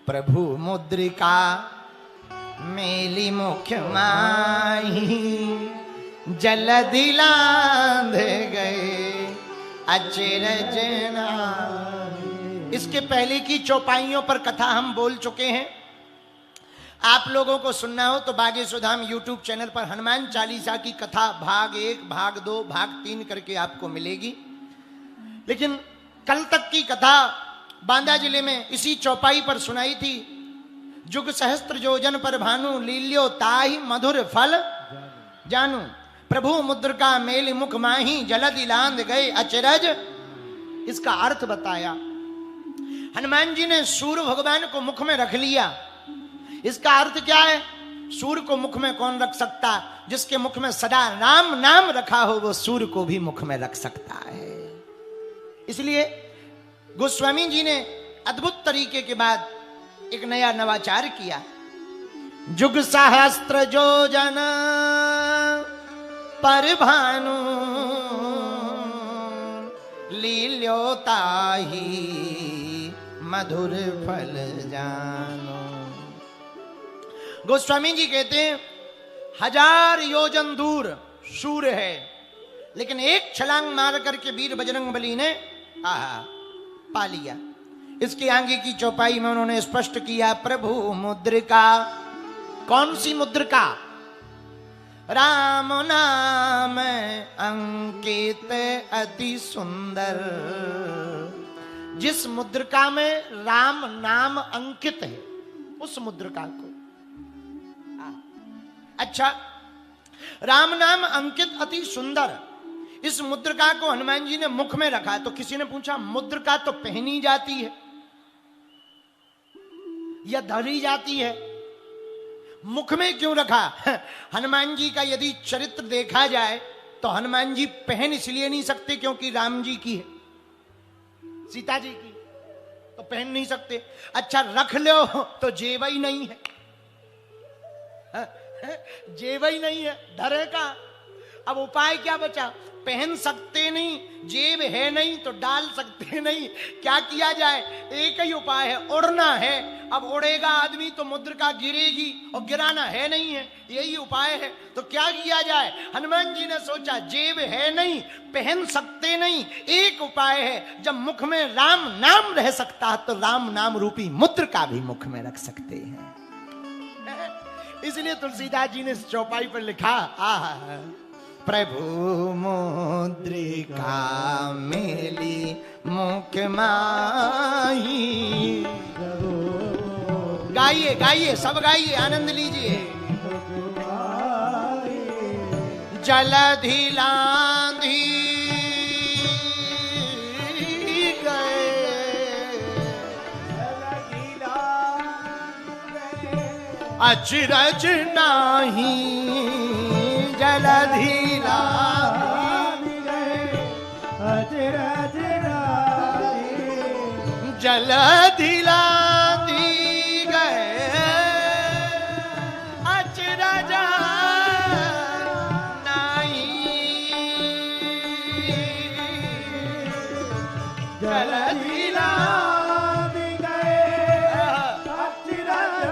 प्रभु मुद्रिका मेली मुख्य माही जलधि लांध गए अचरज नाहि। इसके पहले की चौपाइयों पर कथा हम बोल चुके हैं। आप लोगों को सुनना हो तो बागेश्वर धाम यूट्यूब चैनल पर हनुमान चालीसा की कथा भाग 1, भाग 2, भाग 3 करके आपको मिलेगी। लेकिन कल तक की कथा बांदा जिले में इसी चौपाई पर सुनाई थी। जुग सहस्त्र योजन पर भानु लील्यो ताहि मधुर फल जानू। प्रभु मुद्रिका मेल मुख माही जलधि लांध गए अचरज। इसका अर्थ बताया। हनुमान जी ने सूर्य भगवान को मुख में रख लिया। इसका अर्थ क्या है? सूर्य को मुख में कौन रख सकता? जिसके मुख में सदा राम नाम रखा हो वो सूर्य को भी मुख में रख सकता है। इसलिए गोस्वामी जी ने अद्भुत तरीके के बाद एक नया नवाचार किया। जुग सहस्त्र योजन पर भानु लील्यो ताहि मधुर फल जानो। गोस्वामी जी कहते हैं 1000 योजन दूर सूर्य है, लेकिन एक छलांग मार करके वीर बजरंगबली ने पा लिया। इसके आगे की चौपाई में उन्होंने स्पष्ट किया प्रभु मुद्रिका। कौन सी मुद्रिका? राम नाम अंकित अति सुंदर। जिस मुद्रिका में राम नाम अंकित है उस मुद्रिका को। अच्छा, राम नाम अंकित अति सुंदर, इस मुद्रिका को हनुमान जी ने मुख में रखा। तो किसी ने पूछा मुद्रिका तो पहनी जाती है या धरी जाती है, मुख में क्यों रखा? हनुमान जी का यदि चरित्र देखा जाए तो हनुमान जी पहन इसलिए नहीं सकते क्योंकि राम जी की है, सीता जी की तो पहन नहीं सकते। अच्छा, रख लो तो जेबई नहीं है, जेबई नहीं है, धरे का। अब उपाय क्या बचा? पहन सकते नहीं, जेब है नहीं तो डाल सकते नहीं। क्या किया जाए? एक ही उपाय है, उड़ना है। अब उड़ेगा आदमी तो मुद्रिका गिरेगी और गिराना है नहीं है, यही उपाय है। तो क्या किया जाए? हनुमान जी ने सोचा जेब है नहीं, पहन सकते नहीं, एक उपाय है। जब मुख में राम नाम रह सकता है तो राम नाम रूपी मुद्रिका भी मुख में रख सकते हैं। इसलिए तुलसीदास जी ने इस चौपाई पर लिखा प्रभु मुद्रिका मेली मुख माही। गाइए गाइए, सब गाइए, आनंद लीजिए। जलधि लांधी गए अचरज नाही। जलधि लांघ गए अचरज नाही। जलधि लांघ गए अचरज नाही। जलधि लांघ गए अचरज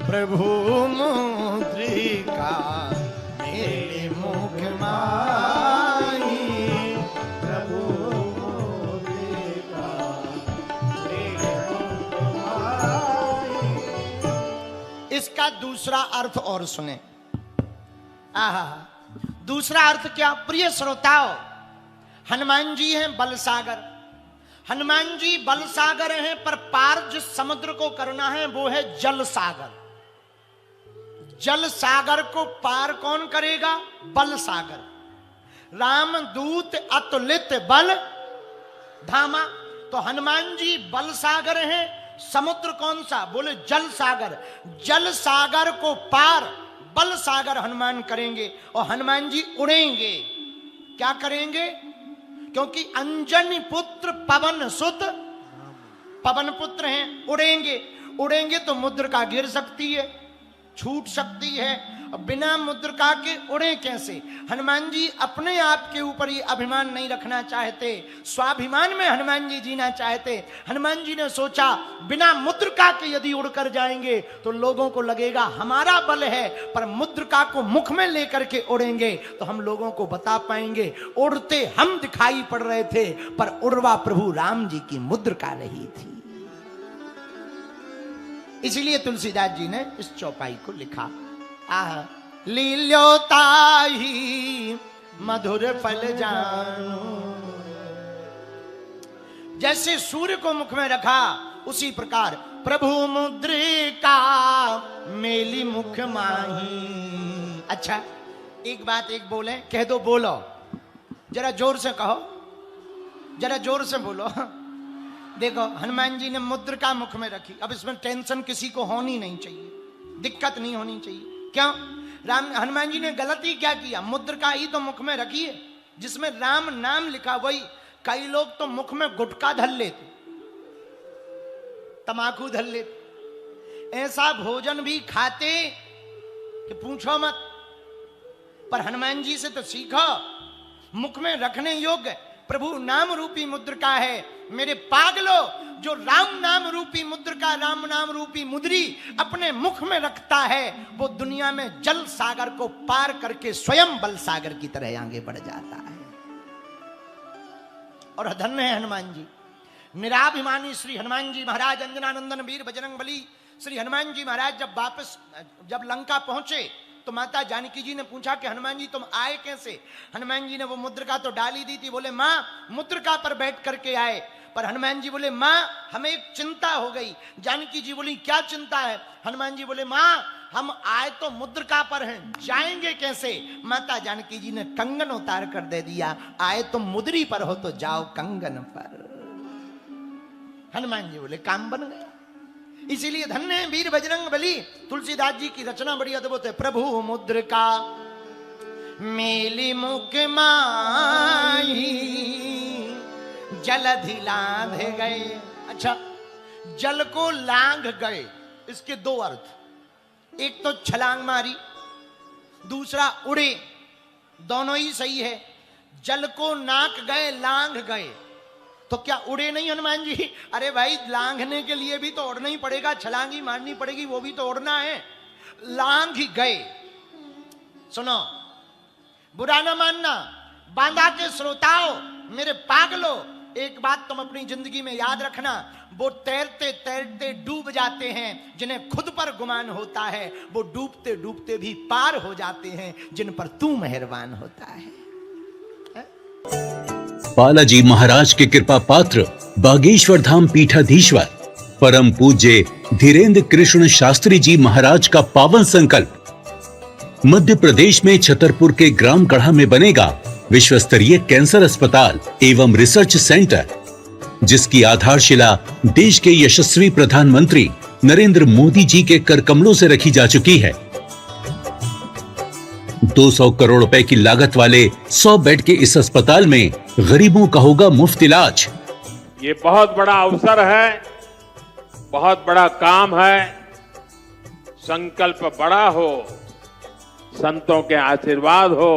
प्रभु मुद्रिका मेरे मुख माही। प्रभु मुद्रिका मेरे मुख माही। इसका दूसरा अर्थ और सुने। दूसरा अर्थ क्या? प्रिय श्रोताओ, हनुमान जी हैं बलसागर। हनुमान जी बलसागर हैं, पर पार जिस समुद्र को करना है वो है जल सागर। जल सागर को पार कौन करेगा? बल सागर। राम दूत अतुलित बल धामा। तो हनुमान जी बल सागर हैं। समुद्र कौन सा? बोले जल सागर। जल सागर को पार बल सागर हनुमान करेंगे और हनुमान जी उड़ेंगे। क्या करेंगे? क्योंकि अंजनी पुत्र पवन सुत, पवन पुत्र हैं, उड़ेंगे। उड़ेंगे तो मुद्रिका गिर सकती है, छूट सकती है। बिना मुद्रिका के उड़े कैसे? हनुमान जी अपने आप के ऊपर ही अभिमान नहीं रखना चाहते, स्वाभिमान में हनुमान जी जीना चाहते। हनुमान जी ने सोचा बिना मुद्रिका के यदि उड़कर जाएंगे तो लोगों को लगेगा हमारा बल है, पर मुद्रिका को मुख में लेकर के उड़ेंगे तो हम लोगों को बता पाएंगे उड़ते हम दिखाई पड़ रहे थे, पर उड़वा प्रभु राम जी की मुद्रिका रही थी। इसलिए तुलसीदास जी ने इस चौपाई को लिखा। लील्यो ताही मधुर फल जानो। जैसे सूर्य को मुख में रखा उसी प्रकार प्रभु मुद्रिका मेली मुख माही। अच्छा एक बात एक बोले, कह दो, बोलो जरा जोर से कहो, जरा जोर से बोलो। देखो हनुमान जी ने मुद्रिका मुख में रखी, अब इसमें टेंशन किसी को होनी नहीं चाहिए, दिक्कत नहीं होनी चाहिए। क्यों? हनुमान जी ने गलती क्या किया? मुद्रिका ही तो मुख में रखी है जिसमें राम नाम लिखा। वही कई लोग तो मुख में गुटखा धर लेते, तमाकू धर लेते, ऐसा भोजन भी खाते कि पूछो मत। पर हनुमान जी से तो सीखो, मुख में रखने योग्य प्रभु नाम रूपी मुद्रिका है। मेरे पागलो, जो राम नाम रूपी मुद्रिका, राम नाम रूपी मुद्री अपने मुख में रखता है, वो दुनिया में जल सागर को पार करके स्वयं बल सागर की तरह आगे बढ़ जाता है। और धन्य है हनुमान जी, निराभिमानी श्री हनुमान जी महाराज, अंजनानंदन वीर बजरंग बली। श्री हनुमान जी महाराज जब लंका पहुंचे तो माता जानकी जी ने पूछा कि हनुमान जी तुम आए कैसे? हनुमान जी ने वो मुद्रिका तो डाली दी थी, बोले मां मुद्रिका पर बैठ करके आए। पर हनुमान जी बोले मां हमें एक चिंता हो गई। जानकी जी बोली क्या चिंता है? हनुमान जी बोले मां हम आए तो मुद्रिका पर हैं, जाएंगे कैसे? माता जानकी जी ने कंगन उतार कर दे दिया, आए तुम मुद्री पर हो तो जाओ कंगन पर। हनुमान जी बोले काम बन गया। इसीलिए धन्य है वीर बजरंग बली। तुलसीदास जी की रचना बड़ी अद्भुत है। प्रभु मुद्रिका मेली मुख माही जलधि लांघ गए। अच्छा, जल को लांघ गए, इसके दो अर्थ, एक तो छलांग मारी, दूसरा उड़े, दोनों ही सही है। जल को नाक गए, लांघ गए, तो क्या उड़े नहीं हनुमान जी? अरे भाई लांघने के लिए भी तो उड़ना ही पड़ेगा, छलांग ही मारनी पड़ेगी, वो भी तो उड़ना है। लांघ गए। सुनो, बुरा ना मानना, बांधा के श्रोताओं, मेरे पागलो, एक बात तुम अपनी जिंदगी में याद रखना, वो तैरते तैरते डूब जाते हैं जिन्हें खुद पर गुमान होता है, वो डूबते डूबते भी पार हो जाते हैं जिन पर तू मेहरबान होता है। बालाजी महाराज के कृपा पात्र बागेश्वर धाम पीठाधीश्वर परम पूज्य धीरेन्द्र कृष्ण शास्त्री जी महाराज का पावन संकल्प। मध्य प्रदेश में छतरपुर के ग्राम गढ़ा में बनेगा विश्व स्तरीय कैंसर अस्पताल एवं रिसर्च सेंटर, जिसकी आधारशिला देश के यशस्वी प्रधानमंत्री नरेंद्र मोदी जी के कर कमलों से रखी जा चुकी है। 200 करोड़ रुपए की लागत वाले 100 बेड के इस अस्पताल में गरीबों का होगा मुफ्त इलाज। ये बहुत बड़ा अवसर है, बहुत बड़ा काम है। संकल्प बड़ा हो, संतों के आशीर्वाद हो,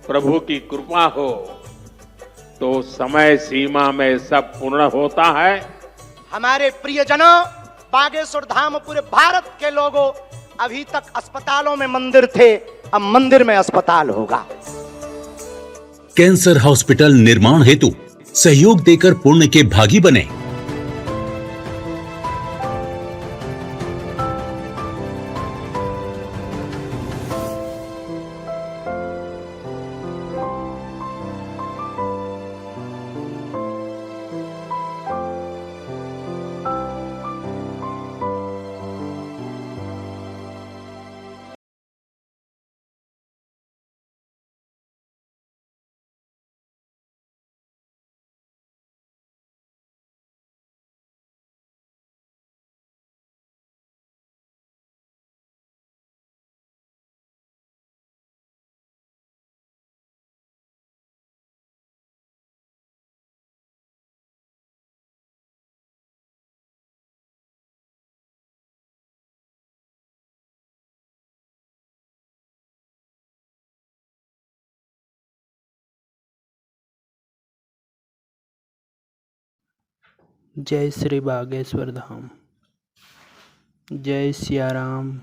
प्रभु की कृपा हो, तो समय सीमा में सब पूर्ण होता है। हमारे प्रियजनों, बागेश्वर धाम पूरे भारत के लोगों, अभी तक अस्पतालों में मंदिर थे, अब मंदिर में अस्पताल होगा। कैंसर हॉस्पिटल निर्माण हेतु सहयोग देकर पुण्य के भागी बने। जय श्री बागेश्वर धाम। जय सिया राम।